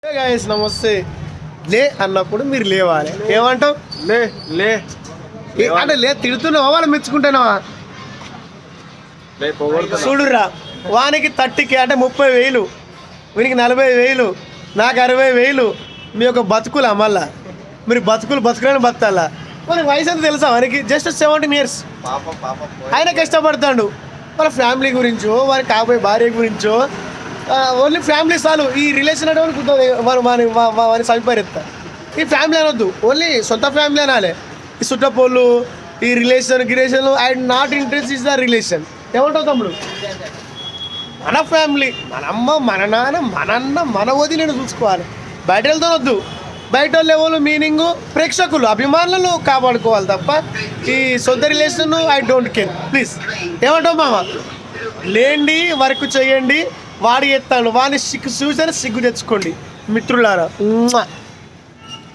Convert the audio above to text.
Guys నమస్తే. లే అన్నప్పుడు మీరు లేవాలి. ఏమంటావు? లే లే అంటే లే తిడుతున్నావా వాళ్ళు మెచ్చుకుంటున్నావా? చూడురా, వానికి 30K అంటే 30,000, వీనికి 40,000, నాకు 60,000. మీ యొక్క బతుకులా మళ్ళా మీరు బతుకులని బతాలా? మనకి వయసు అంతా తెలుసా? వానికి జస్ట్ 17 years. ఆయన కష్టపడతాడు వాళ్ళ ఫ్యామిలీ గురించో వారి కాబోయే భార్య గురించో. ఓన్లీ ఫ్యామిలీ చాలు. ఈ రిలేషన్ అంటే వాని సవిపరిస్తా. ఈ ఫ్యామిలీ అనొద్దు, ఓన్లీ సొంత ఫ్యామిలీ అనాలి. ఈ చుట్టపోళ్ళు ఈ relation I not interest is the relation. ఏమంటావు తమ్ముడు? మన ఫ్యామిలీ, మన అమ్మ, మన నాన్న, మన అన్న, మన వదిలిని చూసుకోవాలి. బయట వెళ్తానొద్దు. బయట వాళ్ళు ఎవరు మీనింగు ప్రేక్షకులు అభిమానులను కాపాడుకోవాలి తప్ప ఈ సొంత relation I don't care. Please. ఏమంటావు మామ? లేండి, వర్క్ చేయండి. వాడి ఎత్తాడు వాడిని సిగ్గు తెచ్చుకోండి మిత్రులారా.